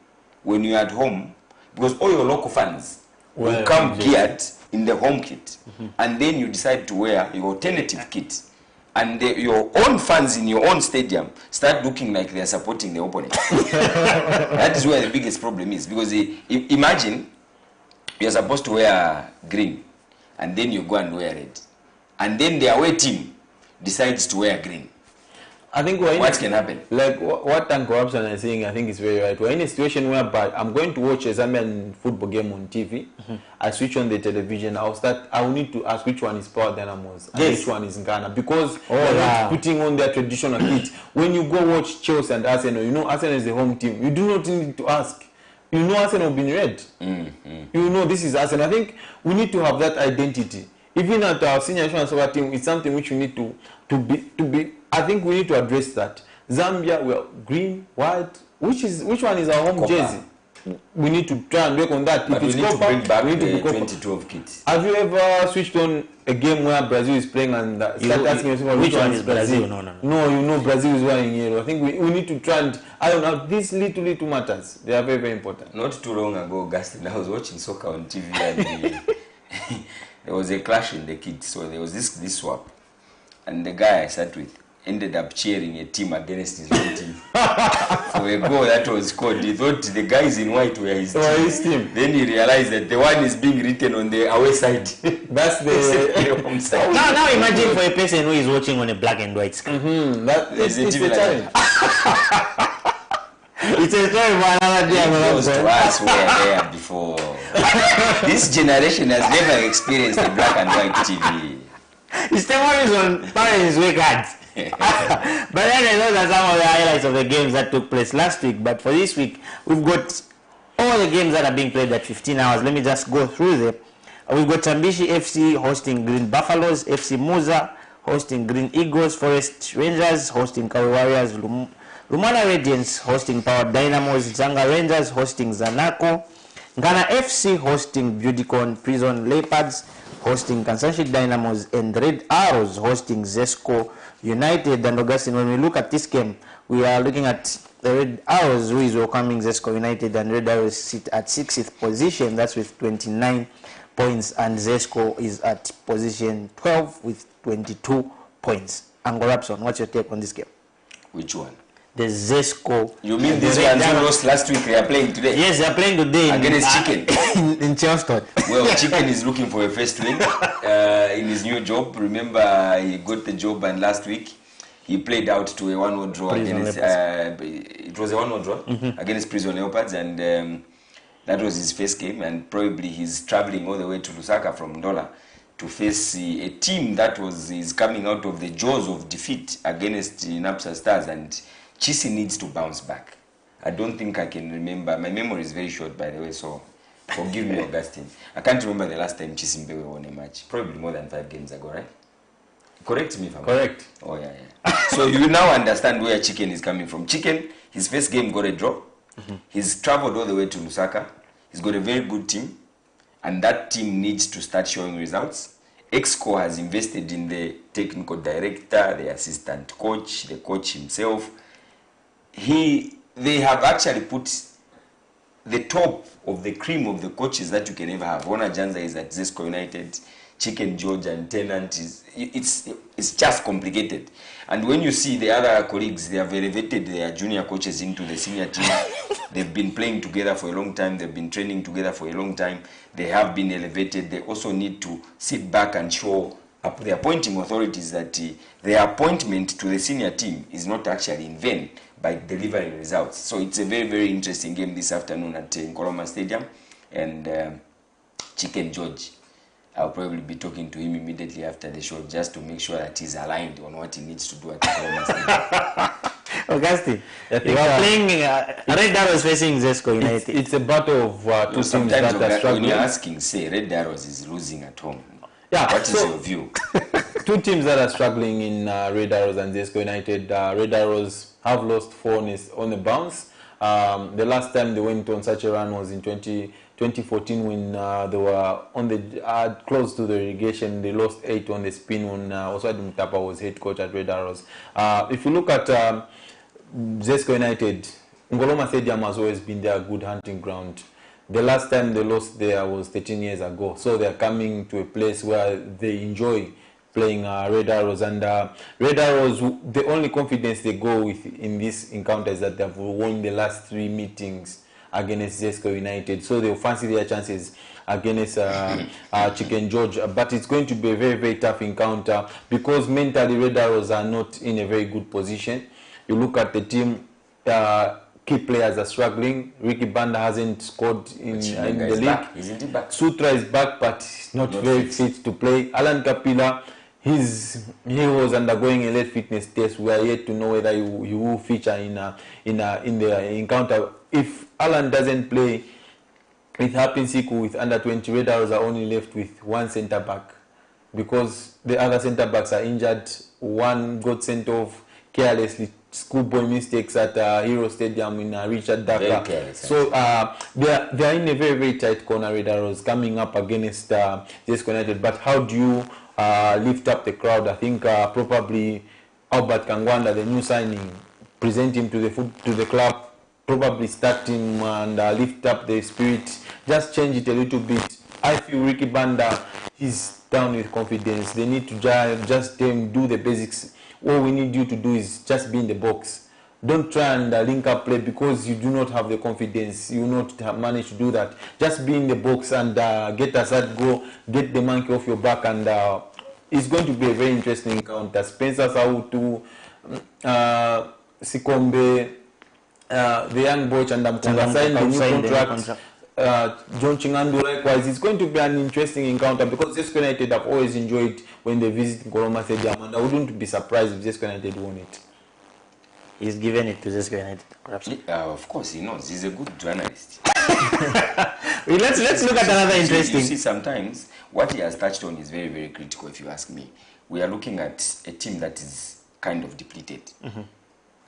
when you're at home because all your local fans will Well, come yes. geared in the home kit, and then you decide to wear your alternative kit, and your own fans in your own stadium start looking like they are supporting the opponent. That is where the biggest problem is, because imagine you are supposed to wear green, and then you go and wear red, and then the away team decides to wear green. I think what can happen? Like what Corruption is saying, I think is very right. We're in a situation whereby I'm going to watch a Zambian football game on TV. I switch on the television. I will need to ask which one is Power Dynamos and which one is Ghana, because they're not putting on their traditional kit. When you go watch Chelsea and Arsenal, you know Arsenal is the home team. You do not need to ask. You know Arsenal have been red. You know this is Arsenal. I think we need to have that identity. Even at our senior national soccer team, it's something which we need to be. I think we need to address that. Zambia, we are green, white. Which one is our home Copa. jersey? We need to try and work on that. But if we it's need to bring back we need to the be Copa. 2012 kit. Have you ever switched on a game where Brazil is playing and start asking yourself which one is Brazil? No, you know Brazil is wearing yellow. I think we need to try and I don't know. These little matters, they are very, very important. Not too long ago, Augustine, I was watching soccer on TV and there was a clash in the kit. So there was this swap, and the guy I sat with ended up cheering a team against his own team for a goal that was scored. He thought the guys in white were his team. Then he realized that the one is being written on the away side. That's the home side. Now imagine for a person who is watching on a black and white screen. It's a challenge. It's a story for another day. Those to us were there before. This generation has never experienced a black and white TV. His memories on parents' way cards. But then those are some of the highlights of the games that took place last week. But for this week, we've got all the games that are being played at 15 hours. Let me just go through them. We've got Tambishi FC hosting Green Buffaloes, FC Muza hosting Green Eagles, Forest Rangers hosting Kawi Warriors, Lumana Radiants hosting Power Dynamos, Zanga Rangers hosting Zanaco, Ghana FC hosting Budicon Prison Leopards, hosting Kansanshi Dynamos, and Red Arrows hosting Zesco United. And Augustine, when we look at this game, we are looking at the Red Arrows, who is welcoming Zesco United, and Red Arrows sit at 6th position, that's with 29 points, and Zesco is at position 12 with 22 points. And Rapson, what's your take on this game? Which one? The Zesco. You mean this one who lost last week? They are playing today. Yes, they are playing today against Chicken in Charleston. Well, Chicken is looking for a first win in his new job. Remember, he got the job, and last week he played out to a 1-0 draw against. It was a 1-0 draw against Prison Leopards, and that was his first game. And probably he's traveling all the way to Lusaka from Ndola to face a team that is coming out of the jaws of defeat against Napsa Stars, and Chisi needs to bounce back. I don't think I can remember. My memory is very short, by the way, so forgive me, Augustine. I can't remember the last time Chisimbewe won a match. Probably more than 5 games ago, right? Correct me if I'm correct. Oh, yeah. So you now understand where Chicken is coming from. Chicken, his first game got a draw. He's traveled all the way to Lusaka. He's got a very good team, and that team needs to start showing results. Exco has invested in the technical director, the assistant coach, the coach himself. They have actually put the top of the cream of the coaches that you can ever have. Ona Janza is at Zesco United, Chicken George and Tennant it's just complicated. And when you see the other colleagues, they have elevated their junior coaches into the senior team. They've been playing together for a long time. They've been training together for a long time. They have been elevated. They also need to sit back and show up the appointing authorities that their appointment to the senior team is not actually in vain by delivering results. So it's a very, very interesting game this afternoon at Nkoloma Stadium. And Chicken George, I'll probably be talking to him immediately after the show just to make sure that he's aligned on what he needs to do at Nkoloma Stadium. Augustine, you are playing Red Arrows facing Zesco United. It's a battle of two teams that are struggling. When you're asking, say, Red Arrows is losing at home. Yeah, what is your view? Two teams that are struggling in Red Arrows and Zesco United. Red Arrows have lost 4 on the bounce. The last time they went on such a run was in 2014 when they were on the close to the relegation. They lost 8 on the spin when Oswald Mutapa was head coach at Red Arrows. If you look at Zesco United, Nkoloma Stadium has always been their good hunting ground. The last time they lost there was 13 years ago. So they're coming to a place where they enjoy playing Red Arrows. And Red Arrows, the only confidence they go with in this encounter is that they've won the last 3 meetings against Zesco United. So they'll fancy their chances against Chicken George. But it's going to be a very, very tough encounter because mentally Red Arrows are not in a very good position. You look at the team, key players are struggling. Ricky Banda hasn't scored in the league. Back. Isn't he back? Sutra is back, but he's not very fit to play. Alan Kapila, he was undergoing a late fitness test. We are yet to know whether he will feature in the encounter. If Alan doesn't play, with Happy Siku with under 20, Red Arrows are only left with 1 centre back because the other centre backs are injured. One got sent off carelessly, schoolboy mistakes at Hero Stadium in Richard Dakar. So they are in a very, very tight corner, Red Arrows, coming up against Zesco United. But how do you lift up the crowd? I think probably Albert Kangwanda, the new signing, present him to the club, probably start him and lift up the spirit, just change it a little bit. I feel Ricky Banda is down with confidence. They need to just do the basics. All we need you to do is just be in the box. Don't try and link up play because you do not have the confidence. You will not manage to do that. Just be in the box and get a side goal, get the monkey off your back, and it's going to be a very interesting encounter. Spencer Sautu, Sikombe, the young boy Chandamkonga signed a new contract. John Chingandu likewise. It's going to be an interesting encounter because Zesco United have always enjoyed when they visit Nkoroma Stadium, and I wouldn't be surprised if Zesco United won it. He's given it to Zesco United. Of course, he knows. He's a good journalist. Let's look at another interesting. You see, sometimes what he has touched on is very, very critical. If you ask me, we are looking at a team that is kind of depleted.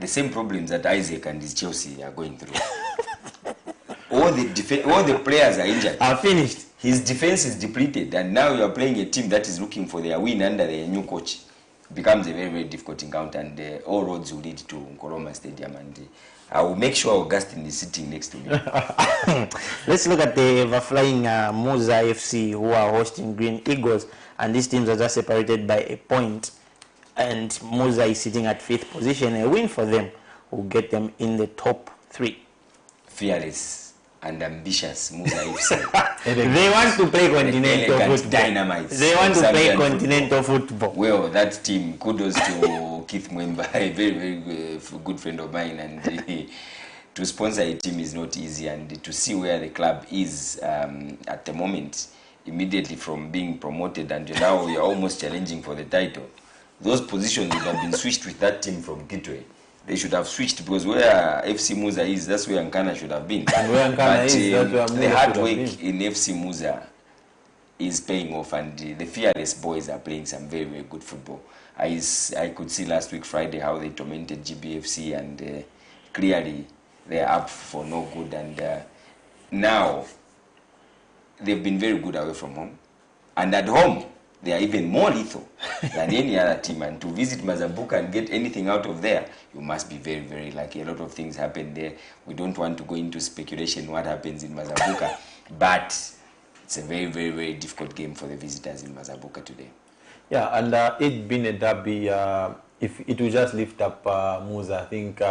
The same problems that Isaac and his Chelsea are going through. all the players are injured. Are finished. His defense is depleted, and now you are playing a team that is looking for their win under their new coach. It becomes a very, very difficult encounter, and all roads will lead to Nkoroma Stadium. And I will make sure Augustine is sitting next to me. Let's look at the ever-flying Muza FC, who are hosting Green Eagles, and these teams are just separated by a point. And Muza is sitting at 5th position. A win for them will get them in the top 3. Fearless and ambitious Muza FC. They want to play continental football. Dynamite. They want to play continental football. Well, that team, kudos to Keith Mwemba, a very, very good friend of mine. And to sponsor a team is not easy. And to see where the club is at the moment, immediately from being promoted, and now we are almost challenging for the title. Those positions would have been switched with that team from Kitwe. They should have switched because where FC Muza is, that's where Nkana should have been. And where Nkana is, that's where Muza the hard should work have been. in FC Muza is paying off, and the Fearless boys are playing some very, very good football. I could see last week Friday how they tormented GBFC, and clearly they're up for no good. And now they've been very good away from home, and at home they are even more lethal than any other team. And to visit Mazabuka and get anything out of there, you must be very, very lucky. A lot of things happen there. We don't want to go into speculation what happens in Mazabuka, but it's a very, very, very difficult game for the visitors in Mazabuka today. Yeah, and it being a derby, if it will just lift up Muza, I think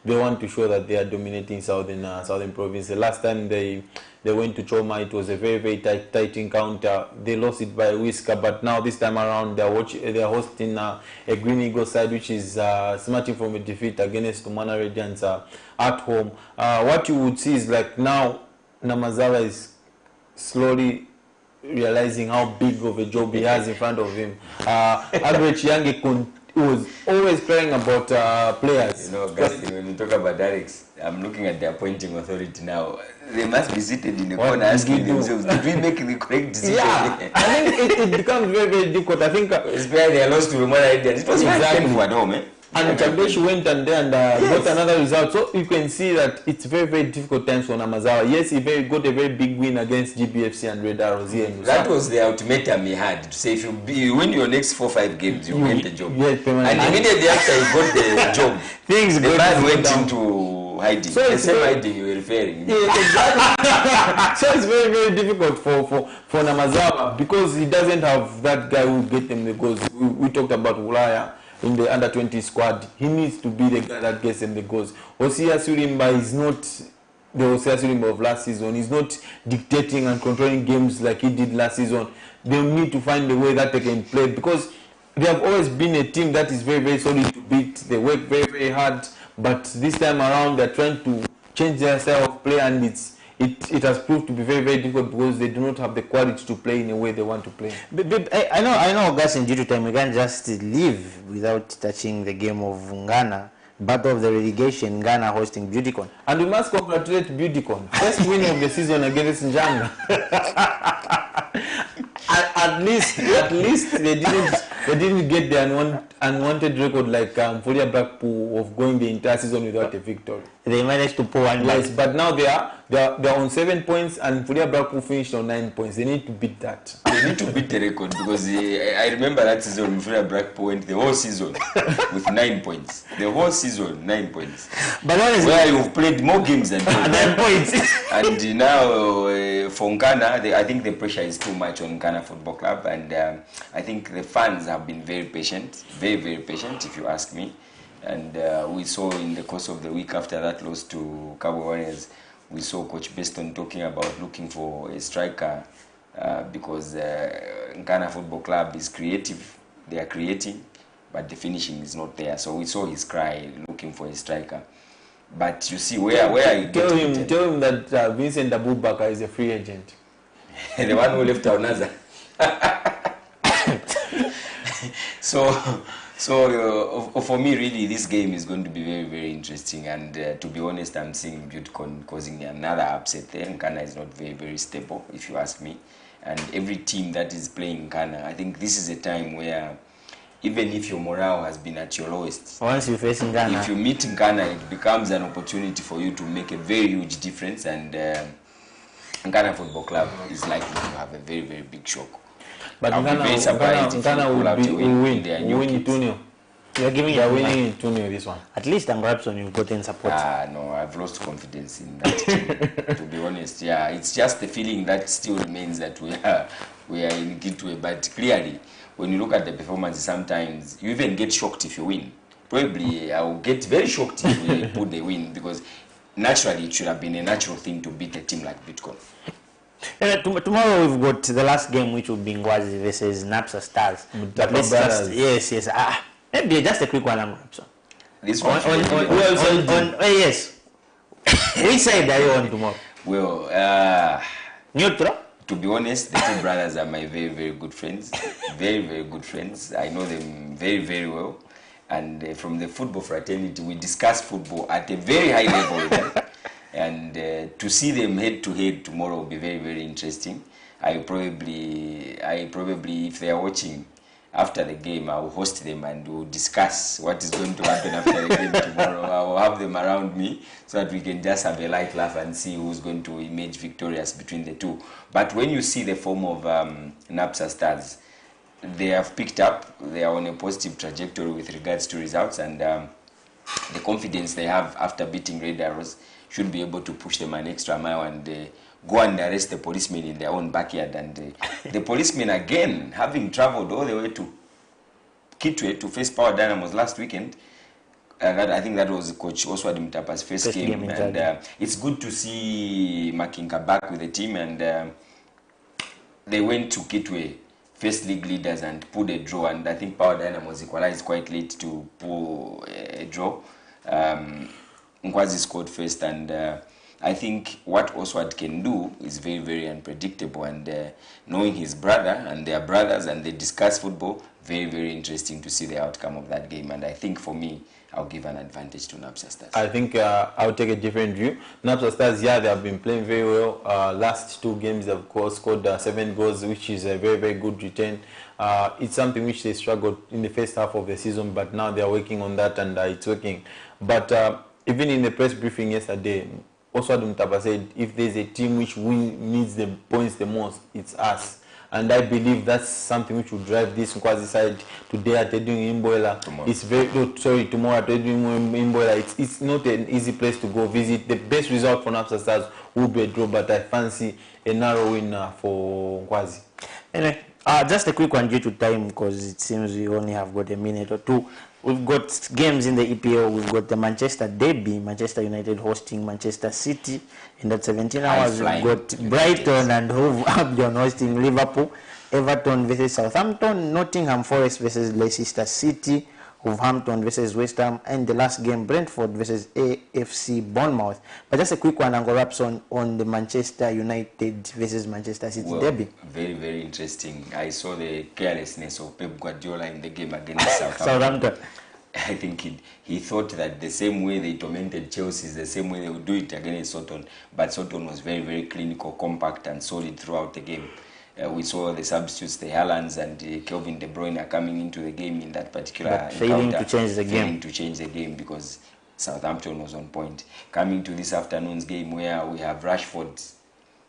they want to show that they are dominating southern province. The last time they went to Choma, it was a very, very tight encounter. They lost it by a whisker, but now this time around they are hosting a Green Eagle side, which is smarting from a defeat against Tumana Radiants at home. What you would see is like now Namazawa is slowly realizing how big of a job he has in front of him. Albert Chiange was always crying about players. You know, Augustine, when you talk about Alex, I'm looking at the appointing authority now. They must be seated in the corner asking themselves, did we make the correct decision? Yeah, I think it becomes very, very difficult. I think it's where they are lost to Romana Indians. It was very painful at home, eh? And Chadesh went and there and got another result. So you can see that it's very, very difficult times for Namazawa. Yes, he got a very big win against GBFC and Red Arrows here in Lusaka. That was the ultimatum he had to say, if you win your next 4-5 games, you get the job. Yes, and immediately after he got the job, things the man went into hiding. So The it's same very- hiding you were referring. Yeah, exactly. So it's very, very difficult for Namazawa because he doesn't have that guy who get them the goals. We talked about Ulaya in the under 20 squad. He needs to be the guy that gets them the goals. Hosea Sulimba is not the Hosea Sulimba of last season. He's not dictating and controlling games like he did last season. They need to find a way that they can play because they have always been a team that is very, very solid to beat. They work very, very hard, but this time around they're trying to change their style of play, and it has proved to be very, very difficult because they do not have the quality to play in a way they want to play. I know, Augustine, due to time, we can't just leave without touching the game of Ghana. Battle of the relegation, Ghana hosting Beautycon. And we must congratulate Beautycon. First win of the season against Njanga. At least they didn't get the unwanted record like Folia Blackpool of going the entire season without a victory. They managed to pull one. Yes, but now they are on 7 points and Folia Blackpool finished on 9 points. They need to beat that. They need to beat the record because I remember that season Mufura Blackpool went the whole season with 9 points. The whole season, 9 points. But honestly, Where you've played more games than 9 points. And now for Ghana, I think the pressure is too much on Ghana Football Club, and I think the fans have been very patient, very, very patient, if you ask me. And we saw in the course of the week after that loss to Cabo Warriors, we saw Coach Beston talking about looking for a striker because Ghana Football Club is creative. They are creating, but the finishing is not there. So we saw his cry looking for a striker. But you see where you Tell him that Vincent Abubakar is a free agent. the one who left Aunaza. So for me, really, this game is going to be very, very interesting. And to be honest, I'm seeing Beautycon causing another upset there. Ghana is not very, very stable, if you ask me. And every team that is playing Ghana, I think this is a time where even if your morale has been at your lowest, Once you face Ghana, if you meet in Ghana, it becomes an opportunity for you to make a very huge difference. And Ghana Football Club is likely to have a very, very big shock. But I'll be very surprised if Ghana you pull out a win in their new win kits. 2-0. you're giving They are it winning in 2-0 this one. At least I'm perhaps when you've gotten support. No, I've lost confidence in that team, to be honest. Yeah, it's just the feeling that still remains that we are in Kitwe. But clearly, when you look at the performance, sometimes you even get shocked if you win. Probably I will get very shocked if we put the win because naturally it should have been a natural thing to beat a team like Beautycon. Tomorrow we've got the last game, which will be Ngwazi versus Napsa Stars. But let's just, yes. Maybe just a quick one, Ngwapso. This one. Yes. Which side are you on tomorrow? Well, Neutral? to be honest, the two brothers are my very, very good friends. Very, very good friends. I know them very, very well. And from the football fraternity, we discuss football at a very high level with them. And to see them head to head tomorrow will be very, very interesting. I probably, if they are watching after the game, I will host them and we'll discuss what is going to happen after the game tomorrow. I will have them around me so that we can just have a light laugh and see who's going to emerge victorious between the two. But when you see the form of Napsa Stars, they have picked up. They are on a positive trajectory with regards to results, and the confidence they have after beating Red Arrows should be able to push them an extra mile and go and arrest the policemen in their own backyard. And the policemen, again, having traveled all the way to Kitwe to face Power Dynamos last weekend, I think that was Coach Oswald Mtapa's first game. And it's good to see Makinka back with the team. And they went to Kitwe, first league leaders, and pulled a draw. And I think Power Dynamos equalized quite late to pull a draw. Nkwazi scored first, and I think what Oswald can do is very, very unpredictable. And knowing his brother and their brothers, and they discuss football, very, very interesting to see the outcome of that game. And I think for me, I'll give an advantage to Napsa Stars. I think I'll take a different view. Napsa Stars, they have been playing very well. Last two games, they've scored 7 goals, which is a very, very good return. It's something which they struggled in the first half of the season, but now they're working on that, and it's working. But even in the press briefing yesterday, Oswald Mtapa said, if there's a team which needs the points the most, it's us. and I believe that's something which will drive this Nkwazi side today at Edwin Imboela. It's very tomorrow at Edwin Imboela. It's not an easy place to go visit. The best result for Napsa Stars will be a draw, but I fancy a narrow win for Nkwazi. Anyway, just a quick one due to time, because it seems we only have got a minute or two. We've got games in the EPL. We've got the Manchester Derby, Manchester United hosting Manchester City in that 17 hours. We've got Brighton and Hove Albion hosting Liverpool, Everton versus Southampton, Nottingham Forest versus Leicester City, Wolverhampton versus West Ham, and the last game, Brentford versus AFC Bournemouth. But just a quick one, Uncle Rapson, on the Manchester United versus Manchester City derby. Very, very interesting. I saw the carelessness of Pep Guardiola in the game against Southampton. I think he thought that the same way they tormented Chelsea is the same way they would do it against Soton. But Soton was very, very clinical, compact, and solid throughout the game. We saw the substitutes, the Haalands and Kelvin De Bruyne are coming into the game in that particular but failing to change the game. Failing to change the game because Southampton was on point. Coming to this afternoon's game where we have Rashford,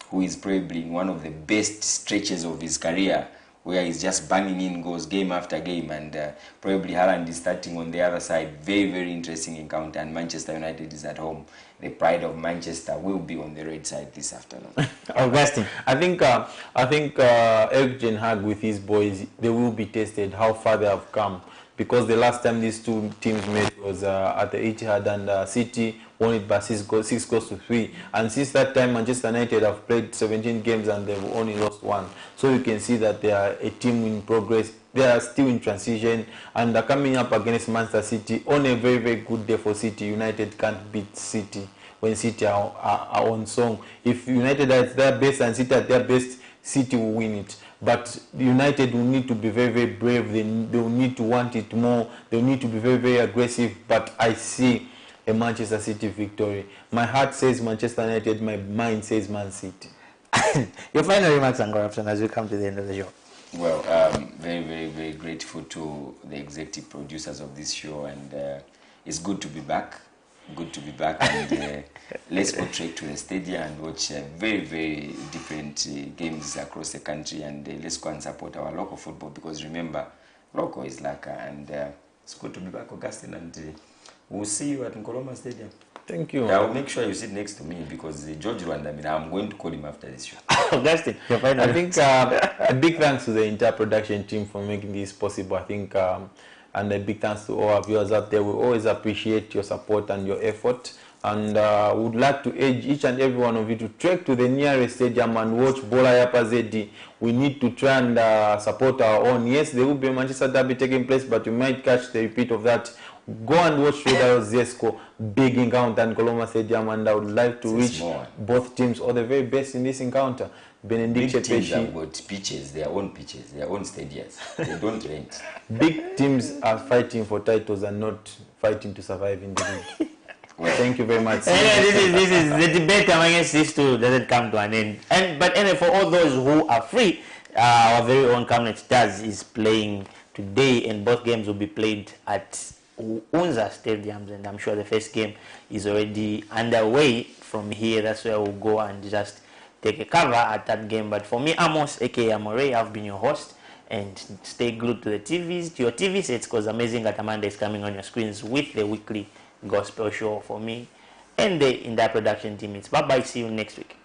who is probably in one of the best stretches of his career, where he's just banging in goals game after game, and probably Haaland is starting on the other side. Very, very interesting encounter, and Manchester United is at home. The pride of Manchester will be on the red side this afternoon. Augustine. I think Erik ten Hag with his boys, they will be tested how far they have come, because the last time these two teams met was at the Etihad, and City won it by 6 goals to 3. And since that time, Manchester United have played 17 games and they've only lost 1. So you can see that they are a team in progress. They are still in transition, and they're coming up against Manchester City on a very, very good day for City. United can't beat City when City are on song. If United are at their best and City at their best, City will win it. But United will need to be very, very brave. They will need to want it more. They will need to be very, very aggressive. But I see a Manchester City victory. My heart says Manchester United. My mind says Man City. Your final remarks and corruption as we come to the end of the show. Well, very, very, very grateful to the executive producers of this show, and it's good to be back. Good to be back, and let's go straight to the stadium and watch very, very different games across the country, and let's go and support our local football, because remember, local is laka, and it's good to be back, Augustine, and we'll see you at Nkoloma Stadium. Thank you. I'll make sure you sit next to me, because George Rwanda, I'm going to call him after this show. Augustine, your final I think a big thanks to the entire production team for making this possible. I think, and a big thanks to all our viewers out there. We always appreciate your support and your effort. And would like to urge each and every one of you to trek to the nearest stadium and watch Bola Yapa ZD. We need to try and support our own. Yes, there will be a Manchester derby taking place, but you might catch the repeat of that. Go and watch Shredder Zesco, big encounter in Nkoloma Stadium, and I would like to wish both teams all the very best in this encounter. Big teams have got pitches, their own stadiums. They don't rent. Big teams are fighting for titles and not fighting to survive in the league. Well, thank you very much. This is the debate amongst these two doesn't come to an end. But anyway, for all those who are free, our very own Camnet Stars is playing today, and both games will be played at Unza Stadiums, and I'm sure the first game is already underway from here. That's where we'll go and just take a cover at that game. But for me, Amos, aka Amore, I've been your host, and stay glued to the TVs, to your TV sets, because Amazing Atamanda is coming on your screens with the weekly gospel show for me and the entire production team. It's bye-bye, see you next week.